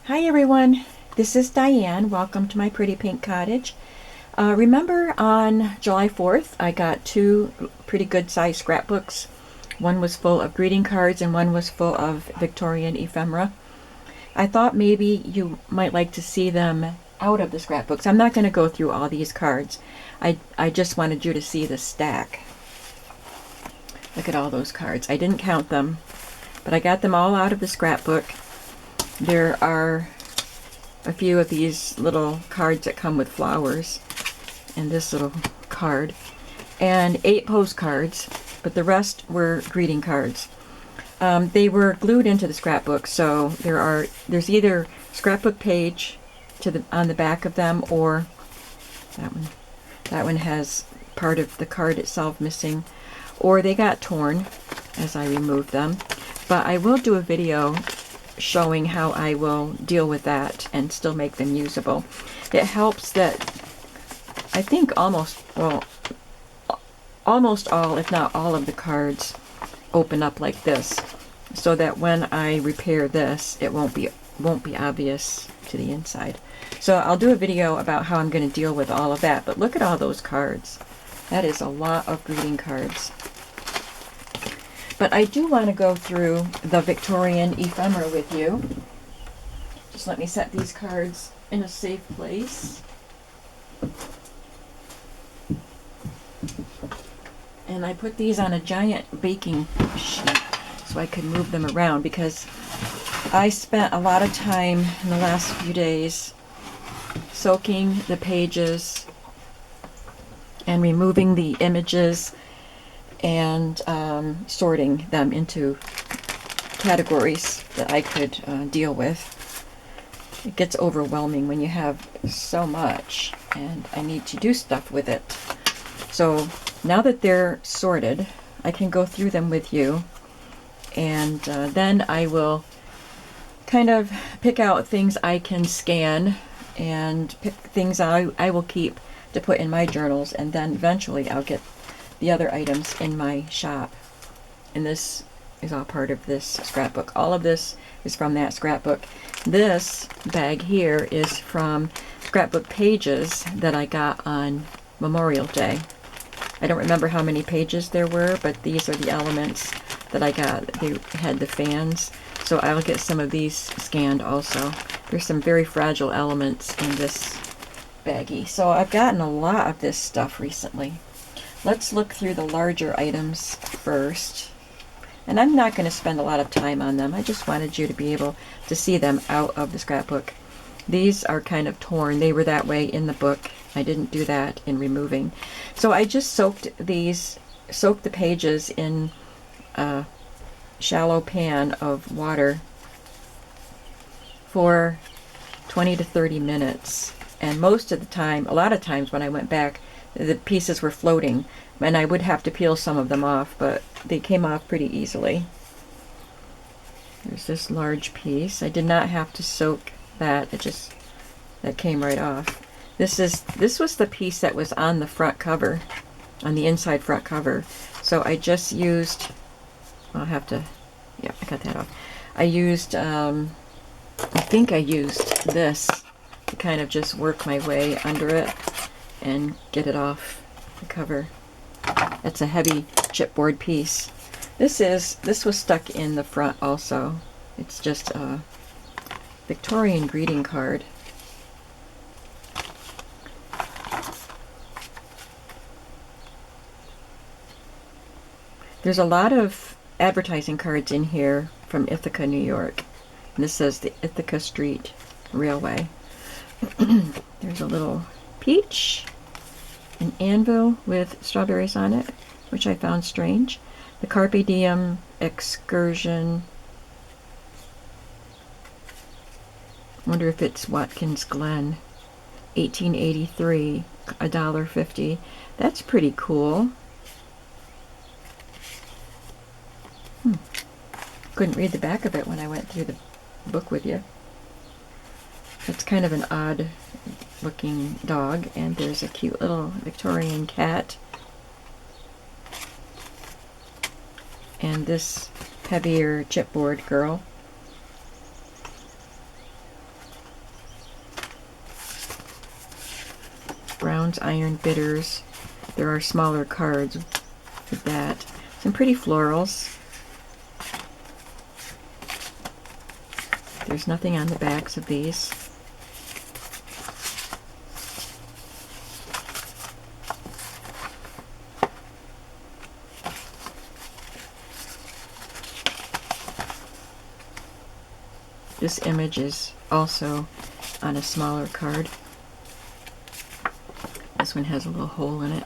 Hi everyone, this is Diane. Welcome to my pretty pink cottage. Remember on July 4th I got two pretty good sized scrapbooks. One was full of greeting cards and one was full of Victorian ephemera. I thought maybe you might like to see them out of the scrapbooks. I'm not going to go through all these cards. I just wanted you to see the stack. Look at all those cards. I didn't count them, but I got them all out of the scrapbook. There are a few of these little cards that come with flowers, and this little card, and 8 postcards, but the rest were greeting cards. They were glued into the scrapbook, so there's either scrapbook page on the back of them, or that one has part of the card itself missing, or they got torn as I removed them. But I will do a video showing how I will deal with that and still make them usable. It helps that I think almost all, if not all of the cards open up like this, so that when I repair this, it won't be obvious to the inside. So I'll do a video about how I'm going to deal with all of that. But look at all those cards. That is a lot of greeting cards. But I do want to go through the Victorian ephemera with you. Just let me set these cards in a safe place. And I put these on a giant baking sheet so I could move them around, because I spent a lot of time in the last few days soaking the pages and removing the images and sorting them into categories that I could deal with. It gets overwhelming when you have so much and I need to do stuff with it. So now that they're sorted, I can go through them with you, and then I will kind of pick out things I can scan and pick things I will keep to put in my journals, and then eventually I'll get the other items in my shop. And this is all part of this scrapbook. All of this is from that scrapbook. This bag here is from scrapbook pages that I got on Memorial Day. I don't remember how many pages there were, but these are the elements that I got. They had the fans, so I'll get some of these scanned also. There's some very fragile elements in this baggie. So I've gotten a lot of this stuff recently. Let's look through the larger items first. And I'm not going to spend a lot of time on them. I just wanted you to be able to see them out of the scrapbook. These are kind of torn. They were that way in the book. I didn't do that in removing. So I just soaked the pages in a shallow pan of water for 20 to 30 minutes. And most of the time, a lot of times when I went back, the pieces were floating, and I would have to peel some of them off, but they came off pretty easily. There's this large piece. I did not have to soak that. That came right off. This was the piece that was on the front cover, on the inside front cover. So I just used, I'll have to, yeah, I got that off. I think I used this to kind of just work my way under it and get it off the cover. That's a heavy chipboard piece. This was stuck in the front also. It's just a Victorian greeting card. There's a lot of advertising cards in here from Ithaca, New York. And this says the Ithaca Street Railway. There's a little peach, an anvil with strawberries on it, which I found strange. The Carpe Diem excursion. Wonder if it's Watkins Glen. 1883, $1.50. That's pretty cool. Couldn't read the back of it when I went through the book with you. It's kind of an odd looking dog, and there's a cute little Victorian cat. And this heavier chipboard girl. crowns, iron bitters. There are smaller cards with that. Some pretty florals. There's nothing on the backs of these. This image is also on a smaller card. This one has a little hole in it.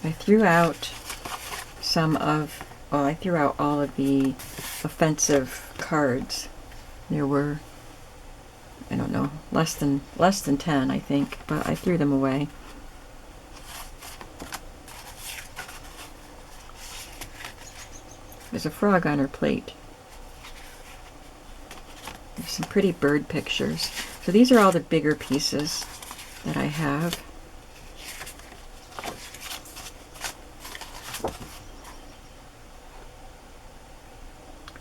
I threw out I threw out all of the offensive cards. There were, I don't know, less than 10, I think, but I threw them away. There's a frog on her plate. There's some pretty bird pictures. So these are all the bigger pieces that I have.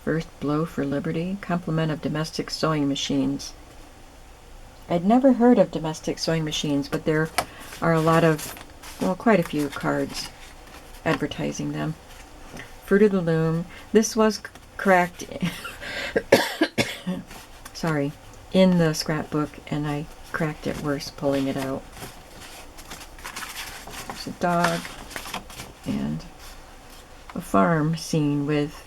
First blow for liberty, complement of domestic sewing machines. I'd never heard of domestic sewing machines, but there are a lot of, well, quite a few cards advertising them. Fruit of the Loom. This was cracked, sorry, in the scrapbook, and I cracked it worse pulling it out. There's a dog and a farm scene with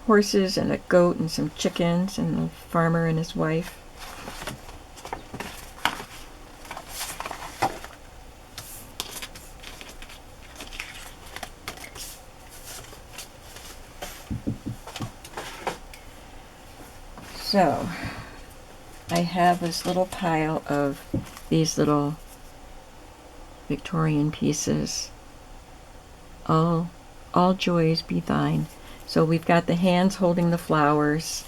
horses and a goat and some chickens and a farmer and his wife. So I have this little pile of these little Victorian pieces. All joys be thine. So we've got the hands holding the flowers.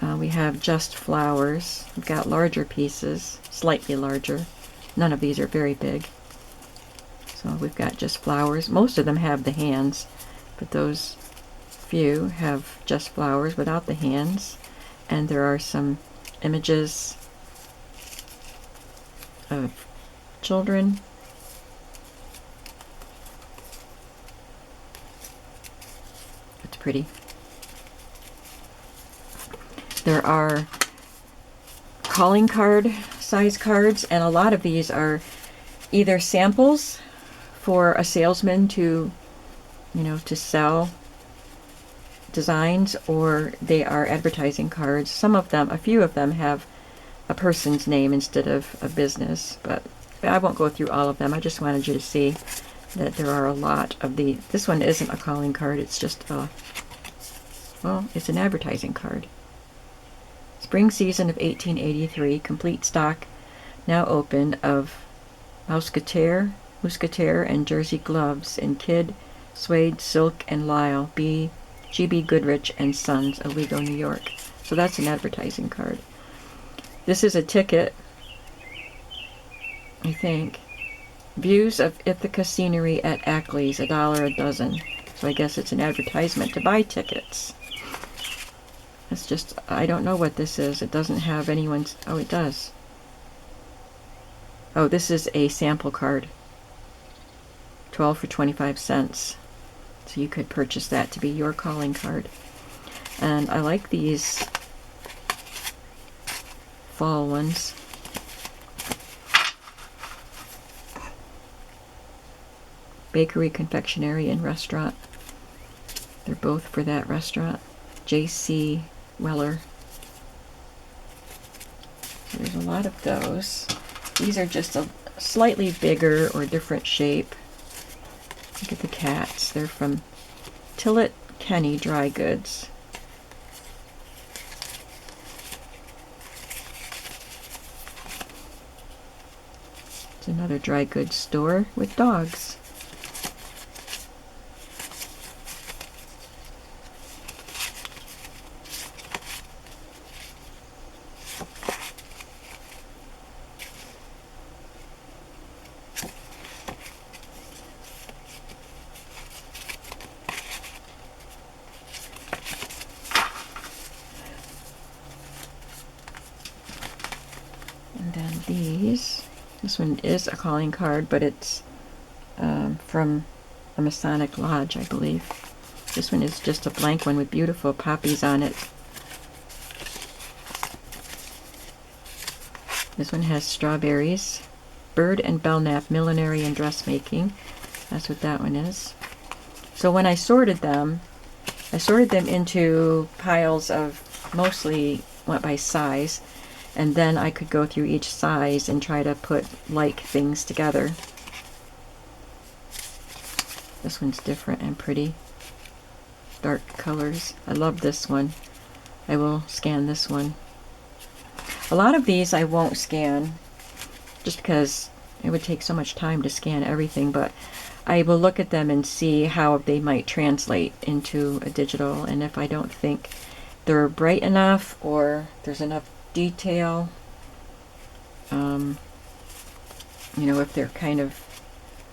We have just flowers. We've got larger pieces, slightly larger. None of these are very big. So we've got just flowers. Most of them have the hands, but those few have just flowers without the hands. And there are some images of children. It's pretty. There are calling card size cards, and a lot of these are either samples for a salesman to, to sell designs, or they are advertising cards. Some of them, a few of them, have a person's name instead of a business, but I won't go through all of them. I just wanted you to see that there are a lot of the. This one isn't a calling card, it's just it's an advertising card. Spring season of 1883, complete stock now open of Musketeer and Jersey gloves in kid, suede, silk, and lisle. G.B. Goodrich and Sons, Owego, New York. So that's an advertising card. This is a ticket, I think. Views of Ithaca scenery at Ackley's, $1 a dozen. So I guess it's an advertisement to buy tickets. It's just, I don't know what this is. It doesn't have anyone's, oh, it does. Oh, this is a sample card. 12 for 25 cents. So you could purchase that to be your calling card. And I like these fall ones. Bakery, confectionery, and restaurant. They're both for that restaurant. J.C. Weller. So there's a lot of those. These are just a slightly bigger or different shape. Look at the cats. They're from Tillett Kenny Dry Goods. It's another dry goods store with dogs. And then these. This one is a calling card, but it's from a Masonic Lodge, I believe. This one is just a blank one with beautiful poppies on it. This one has strawberries. Bird and Belknap, Millinery and Dressmaking. That's what that one is. So when I sorted them into piles of, mostly went by size, and then I could go through each size and try to put like things together. This one's different and pretty. Dark colors. I love this one. I will scan this one. A lot of these I won't scan just because it would take so much time to scan everything, but I will look at them and see how they might translate into a digital, and if I don't think they're bright enough or there's enough detail, you know, if they're kind of,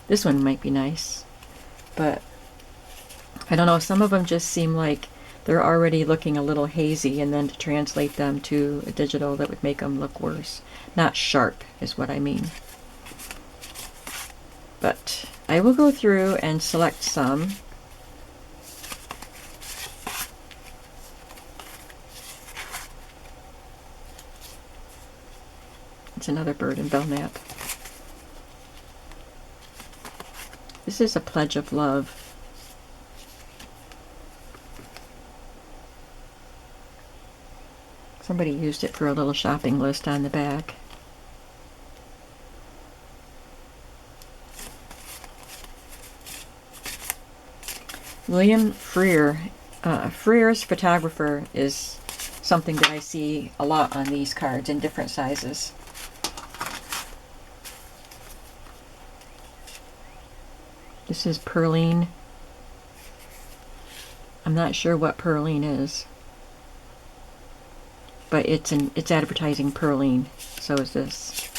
this one might be nice, but I don't know, some of them just seem like they're already looking a little hazy, and then to translate them to a digital, that would make them look worse. Not sharp is what I mean. But I will go through and select some. It's another Bird and Belknap. This is a Pledge of Love. Somebody used it for a little shopping list on the back. William Freer. Freer's photographer is something that I see a lot on these cards in different sizes. This is Perline. I'm not sure what Perline is, but it's advertising Perline. So is this.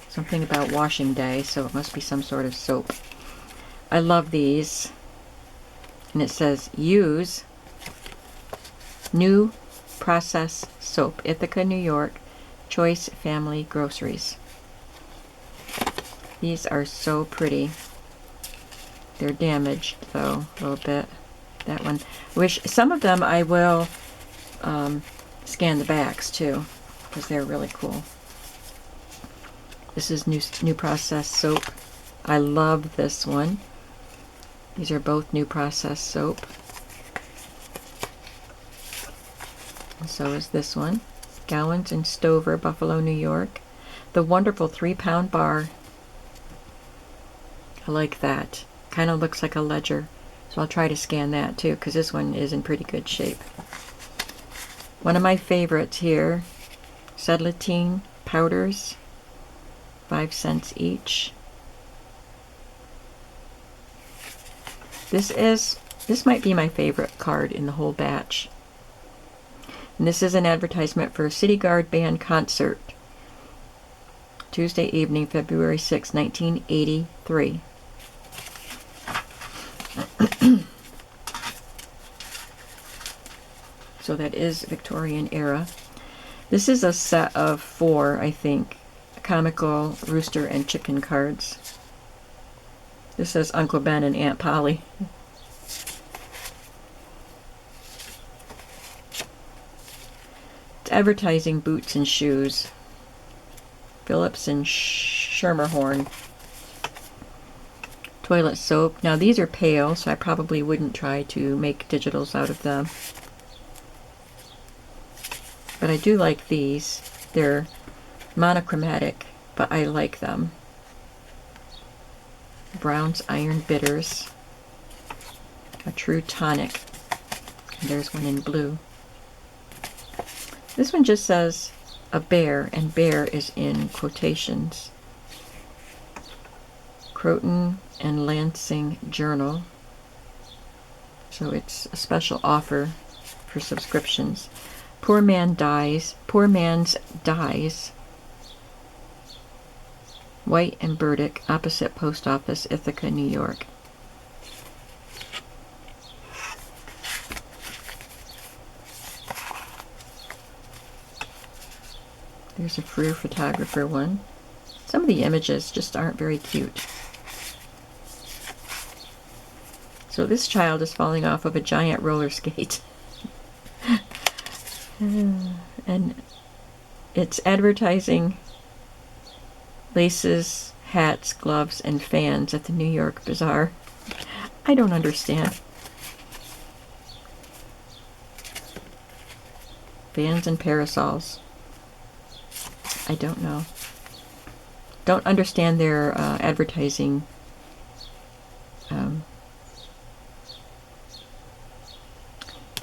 Something about washing day, so it must be some sort of soap. I love these. And it says, use new process soap, Ithaca, New York, Choice Family Groceries. These are so pretty. They're damaged though, a little bit. That one. Wish some of them I will scan the backs too, because they're really cool. This is new process soap. I love this one. These are both new process soap. And so is this one. Gowans and Stover, Buffalo, New York. The wonderful 3-pound bar. I like that. Kind of looks like a ledger. So I'll try to scan that too, because this one is in pretty good shape. One of my favorites here, Celatine powders. 5 cents each. This might be my favorite card in the whole batch. And this is an advertisement for a City Guard Band concert. Tuesday evening, February 6, 1983. So that is Victorian era. This is a set of 4, I think. Comical rooster and chicken cards. This says Uncle Ben and Aunt Polly. It's advertising boots and shoes. Phillips and Schermerhorn. Toilet soap. Now these are pale, so I probably wouldn't try to make digitals out of them. But I do like these. They're monochromatic, but I like them. Brown's Iron Bitters. A true tonic. And there's one in blue. This one just says a bear, and bear is in quotations. Croton and Lansing Journal. So it's a special offer for subscriptions. Poor Man's Dies. White and Burdick, opposite Post Office, Ithaca, New York. There's a Freer photographer one. Some of the images just aren't very cute. So this child is falling off of a giant roller skate. And it's advertising laces, hats, gloves, and fans at the New York Bazaar. I don't understand. Fans and parasols. I don't know. Don't understand their advertising.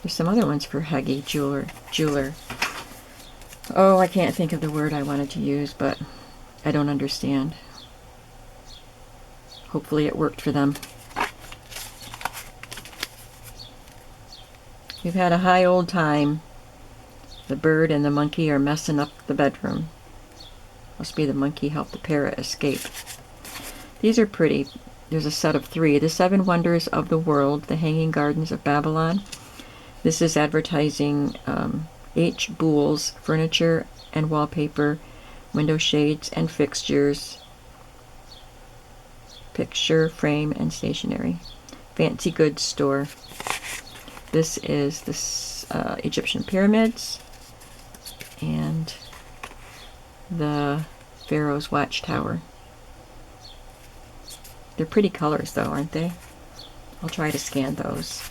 There's some other ones for Heggie jeweler. Oh, I can't think of the word I wanted to use, but I don't understand. Hopefully it worked for them. We've had a high old time. The bird and the monkey are messing up the bedroom. Must be the monkey helped the parrot escape. These are pretty. There's a set of 3. The 7 Wonders of the World, the Hanging Gardens of Babylon. This is advertising H. Boole's furniture and wallpaper, window shades and fixtures, picture frame and stationery. Fancy goods store. This is the Egyptian pyramids and the Pharaoh's watchtower. They're pretty colors though, aren't they? I'll try to scan those.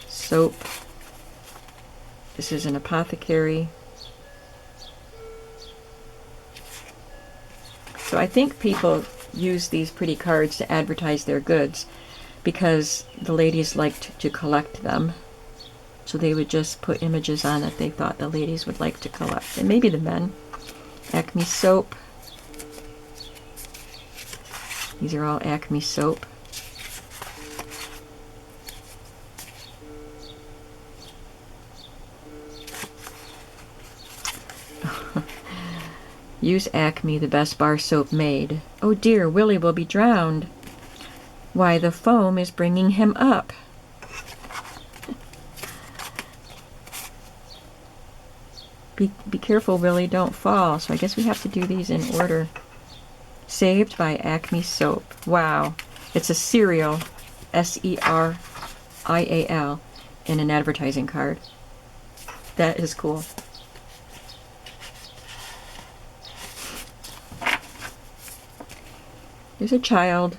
Soap. This is an apothecary. So I think people use these pretty cards to advertise their goods because the ladies liked to collect them. So they would just put images on that they thought the ladies would like to collect. And maybe the men. Acme soap. These are all Acme soap. Use Acme, the best bar soap made. Oh dear, Willie will be drowned. Why, the foam is bringing him up. Be careful, Willie, don't fall. So I guess we have to do these in order. Saved by Acme soap. Wow. It's a cereal, Serial, in an advertising card. That is cool. There's a child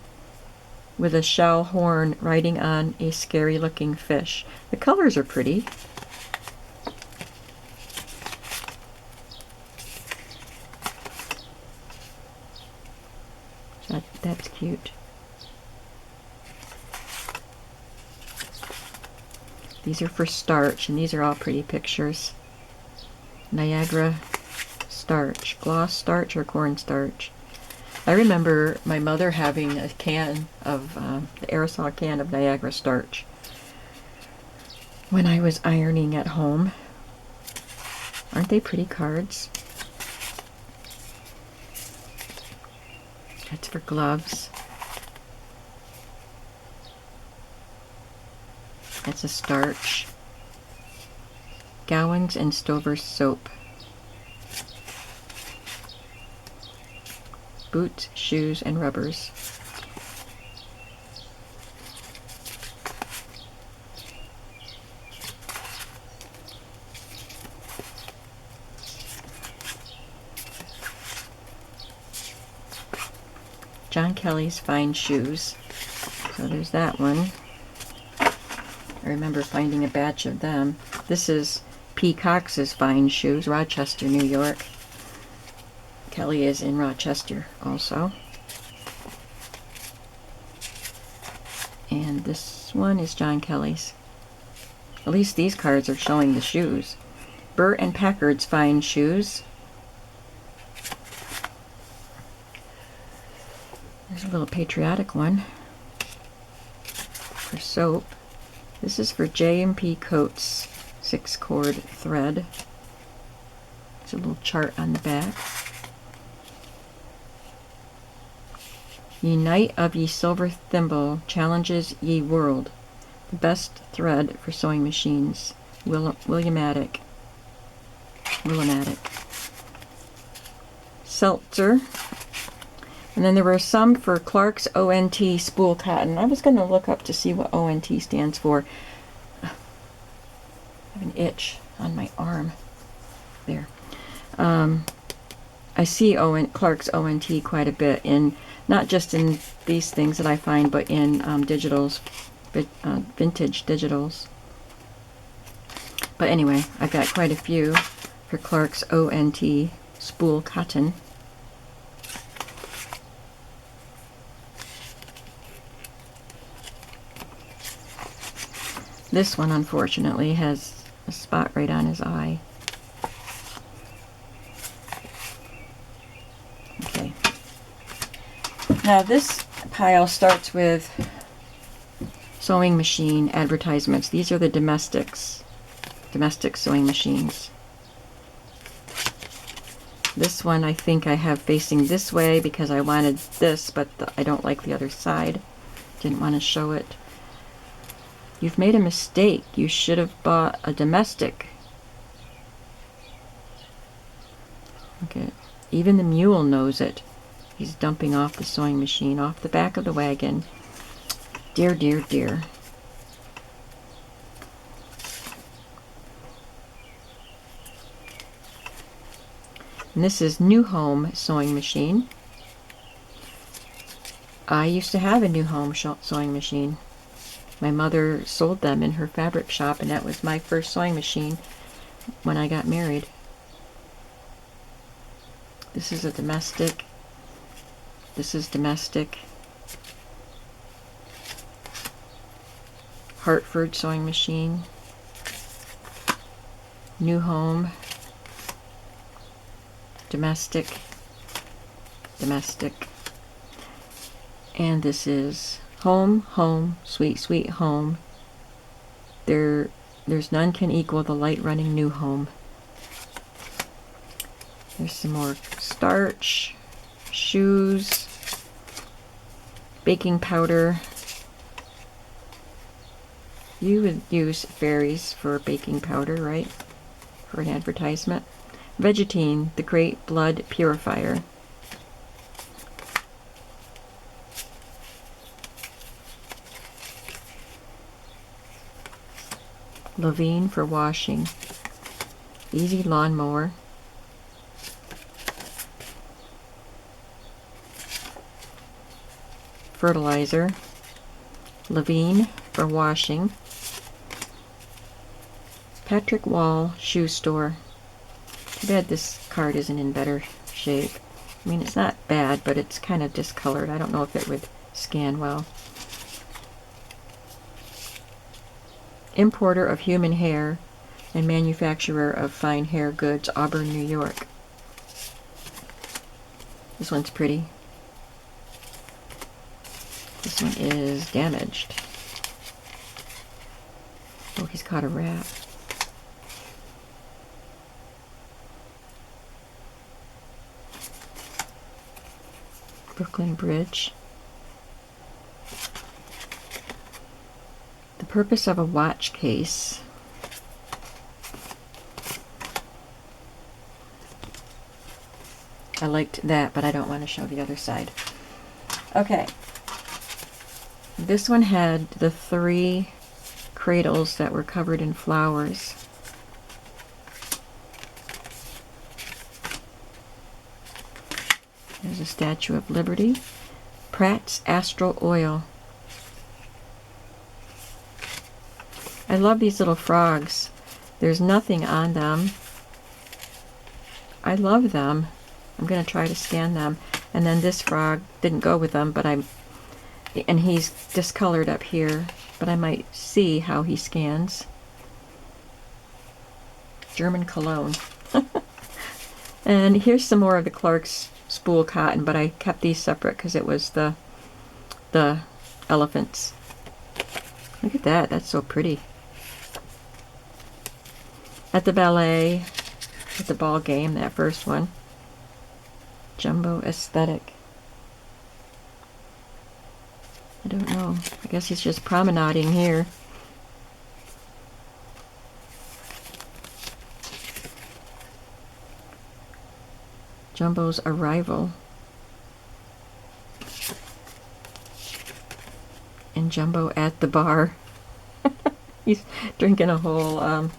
with a shell horn riding on a scary looking fish. The colors are pretty. That's cute. These are for Starch, and these are all pretty pictures. Niagara Starch, gloss starch or cornstarch. I remember my mother having a can of, the aerosol can of Niagara Starch when I was ironing at home. Aren't they pretty cards? That's for gloves. That's a Starch. Gowans and Stover soap. Boots, shoes, and rubbers. John Kelly's fine shoes. So there's that one. I remember finding a batch of them. This is P. Cox's fine shoes, Rochester, New York. Kelly is in Rochester also. And this one is John Kelly's. At least these cards are showing the shoes. Burr and Packard's fine shoes. There's a little patriotic one for soap. This is for J&P Coats 6-cord thread. There's a little chart on the back. Ye Knight of ye Silver Thimble challenges ye world. The best thread for sewing machines. Williamatic. Willimatic. Seltzer. And then there were some for Clark's ONT spool cotton. I was going to look up to see what ONT stands for. I have an itch on my arm. There. I see Clark's ONT quite a bit, in not just in these things that I find, but in digitals, vintage digitals. But anyway, I've got quite a few for Clark's ONT spool cotton. This one, unfortunately, has a spot right on his eye. Okay. Now this pile starts with sewing machine advertisements. These are the domestic sewing machines. This one I think I have facing this way because I wanted this, but I don't like the other side. Didn't want to show it. You've made a mistake. You should have bought a domestic. Okay. Even the mule knows it. He's dumping off the sewing machine off the back of the wagon. Dear, dear, dear. And this is New Home sewing machine. I used to have a New Home sewing machine. My mother sold them in her fabric shop, and that was my first sewing machine when I got married. This is a domestic. This is domestic. Hartford sewing machine. New Home. Domestic. Domestic. And this is Home, Home, Sweet, Sweet Home. There's none can equal the light running New Home. There's some more starch, shoes, baking powder. You would use fairies for baking powder, right? For an advertisement. Vegetine, the great blood purifier. Levine for washing. Easy lawnmower. Fertilizer. Levine for washing. Patrick Wall shoe store. Too bad this card isn't in better shape. I mean, it's not bad, but it's kind of discolored. I don't know if it would scan well. Importer of human hair and manufacturer of fine hair goods, Auburn, New York. This one's pretty. This one is damaged. Oh, he's caught a rat. Brooklyn Bridge. The purpose of a watch case. I liked that, but I don't want to show the other side. Okay. This one had the 3 cradles that were covered in flowers. There's a Statue of Liberty. Pratt's Astral Oil. I love these little frogs. There's nothing on them. I love them. I'm going to try to scan them. And then this frog didn't go with them, but and he's discolored up here, but I might see how he scans. German cologne. And here's some more of the Clark's spool cotton, but I kept these separate because it was the elephants. Look at that. That's so pretty. At the ballet, at the ball game, that first one. Jumbo aesthetic. I don't know. I guess he's just promenading here. Jumbo's arrival. And Jumbo at the bar. He's drinking a whole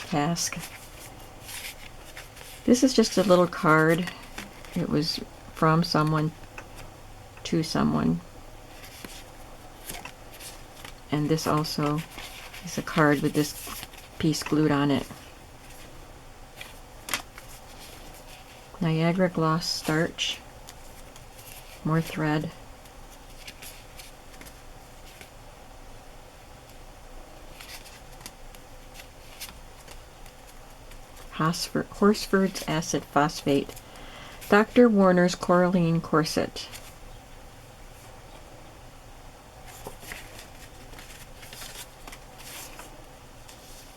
cask. This is just a little card. It was from someone to someone. And this also is a card with this piece glued on it. Niagara gloss starch. More thread. Horsford's acid phosphate. Dr. Warner's coralline corset.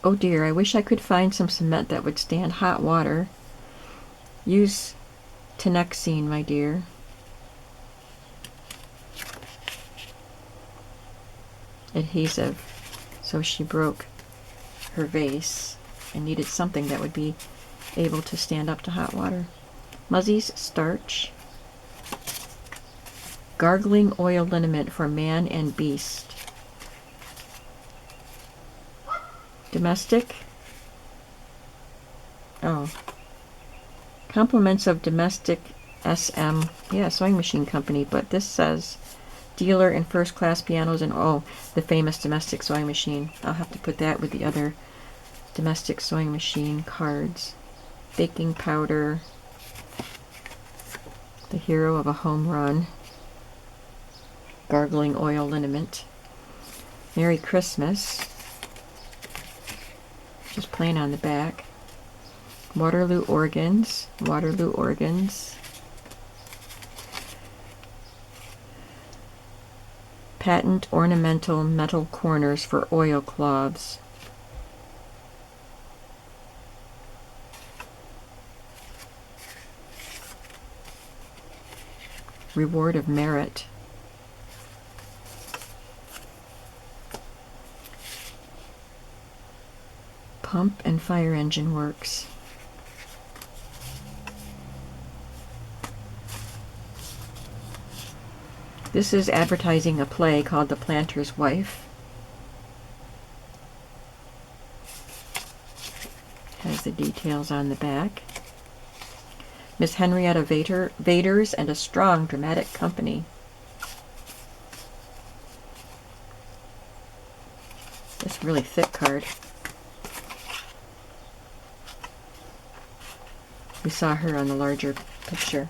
Oh dear, I wish I could find some cement that would stand hot water. Use Tenexine, my dear. Adhesive. So she broke her vase and needed something that would be able to stand up to hot water. Muzzy's starch. Gargling oil liniment for man and beast. Domestic. Oh. Compliments of Domestic SM. Yeah, sewing machine company, but this says dealer in first class pianos and the famous Domestic sewing machine. I'll have to put that with the other Domestic sewing machine cards. Baking powder. The hero of a home run. Gargling oil liniment. Merry Christmas. Just plain on the back. Waterloo organs. Waterloo organs. Patent ornamental metal corners for oilcloths. Reward of merit. Pump and fire engine works. This is advertising a play called The Planter's Wife. Has the details on the back. Miss Henrietta Vaders and a strong dramatic company. This really thick card. We saw her on the larger picture.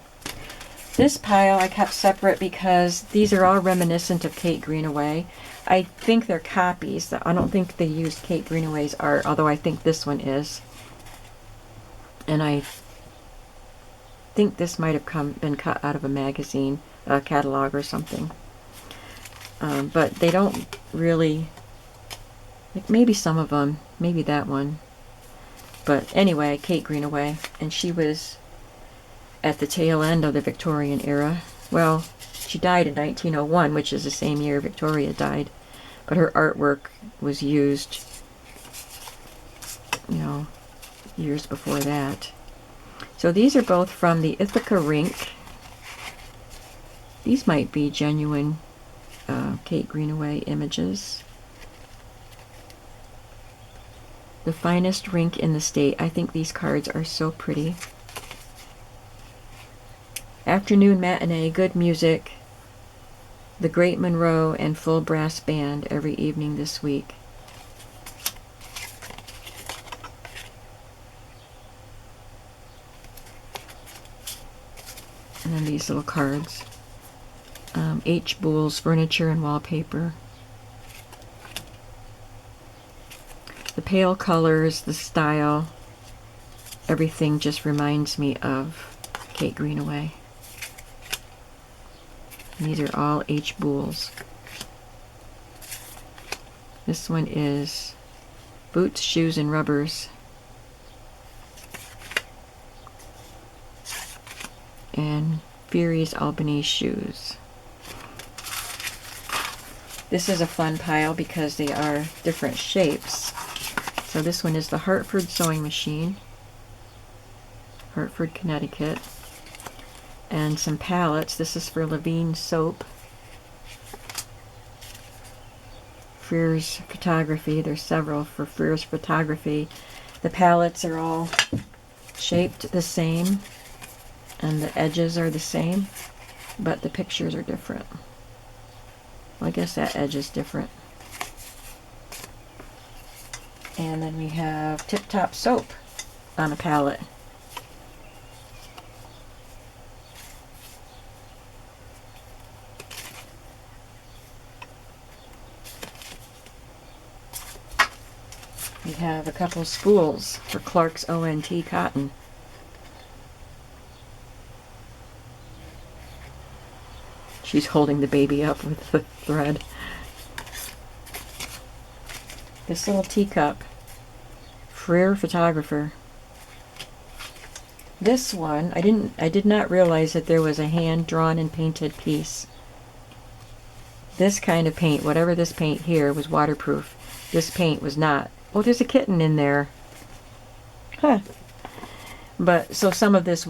This pile I kept separate because these are all reminiscent of Kate Greenaway. I think they're copies. I don't think they used Kate Greenaway's art, although I think this one is. And I think this might have been cut out of a magazine, a catalog or something. But they don't really, like maybe some of them, maybe that one. But anyway, Kate Greenaway, and she was at the tail end of the Victorian era. Well, she died in 1901, which is the same year Victoria died. But her artwork was used, years before that. So these are both from the Ithaca Rink. These might be genuine Kate Greenaway images. The finest rink in the state. I think these cards are so pretty. Afternoon matinee, good music. The Great Monroe and full brass band every evening this week. And then these little cards. H. Boole's Furniture and Wallpaper. The pale colors, the style, everything just reminds me of Kate Greenaway. And these are all H. Boole's. This one is Boots, Shoes, and Rubbers. And Fury's Albany Shoes. This is a fun pile because they are different shapes. So this one is the Hartford sewing machine. Hartford, Connecticut. And some palettes. This is for Levine Soap. Freer's Photography. There's several for Freer's Photography. The palettes are all shaped the same, and the edges are the same, but the pictures are different. Well, I guess that edge is different. And then we have Tip Top Soap on a palette. We have a couple spools for Clark's ONT cotton. She's holding the baby up with the thread. This little teacup, Freer Photographer. This one, I did not realize that there was a hand-drawn and painted piece. This kind of paint, whatever this paint here, was waterproof. This paint was not. Oh, there's a kitten in there. Huh. But, so some of this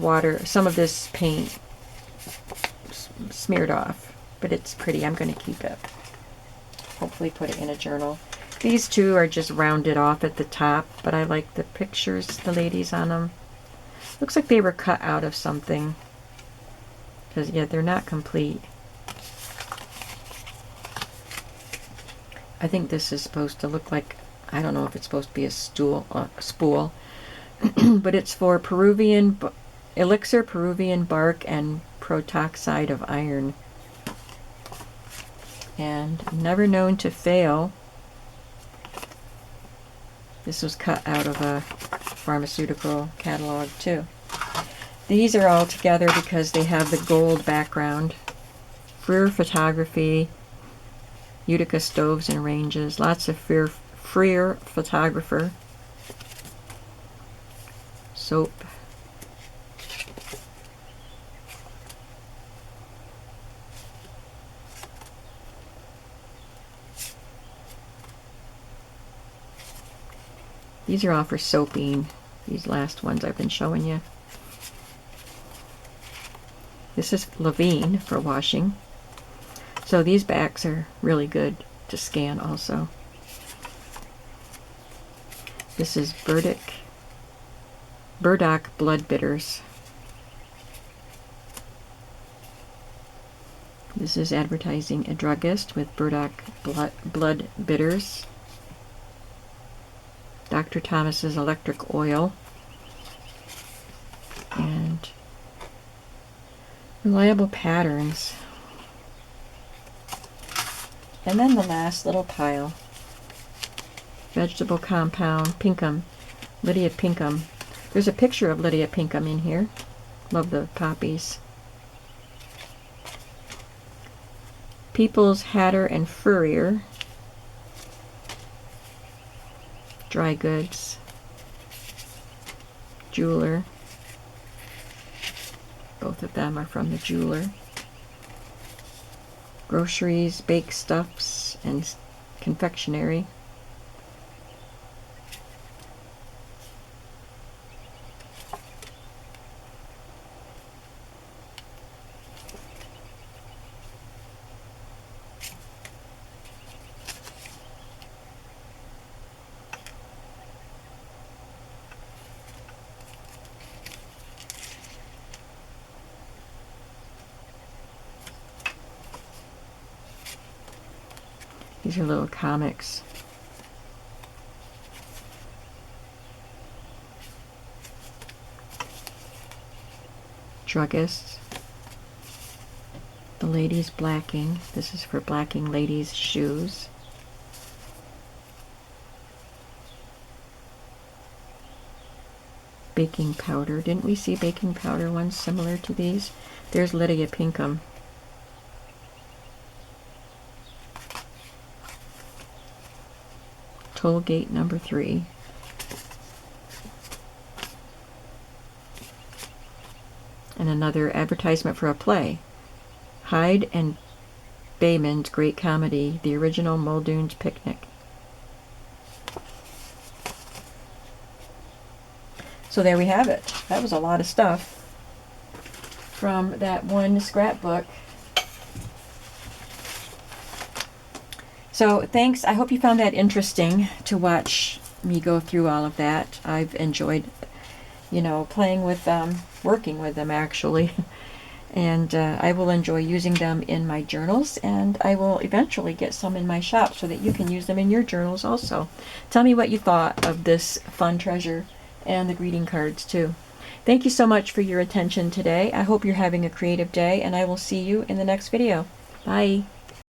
paint smeared off. But it's pretty. I'm going to keep it. Hopefully put it in a journal. These two are just rounded off at the top, but I like the pictures, the ladies on them. Looks like they were cut out of something. Because, yeah, they're not complete. I think this is supposed to look like, I don't know if it's supposed to be a spool, but it's for Elixir Peruvian Bark and Protoxide of Iron. And Never Known to Fail. This was cut out of a pharmaceutical catalog too. These are all together because they have the gold background. Freer Photography, Utica Stoves and Ranges, lots of Freer Photographer, soap, these are all for soaping, these last ones I've been showing you. This is Levine for washing. So these backs are really good to scan also. This is Burdock Blood Bitters. This is advertising a druggist with Burdock Blood Bitters. Dr. Thomas's Electric Oil. And Reliable Patterns. And then the last little pile. Vegetable Compound, Pinkham, Lydia Pinkham. There's a picture of Lydia Pinkham in here. Love the poppies. People's Hatter and Furrier. Dry Goods. Jeweler. Both of them are from the Jeweler. Groceries, Baked Stuffs, and Confectionery. These are little comics. Druggists. The Ladies Blacking. This is for blacking ladies' shoes. Baking powder. Didn't we see baking powder ones similar to these? There's Lydia Pinkham. Tollgate number 3. And another advertisement for a play. Hyde and Bayman's Great Comedy, the original Muldoon's Picnic. So there we have it. That was a lot of stuff from that one scrapbook. So thanks. I hope you found that interesting to watch me go through all of that. I've enjoyed, you know, playing with them, working with them actually. And I will enjoy using them in my journals, and I will eventually get some in my shop so that you can use them in your journals also. Tell me what you thought of this fun treasure and the greeting cards too. Thank you so much for your attention today. I hope you're having a creative day, and I will see you in the next video. Bye.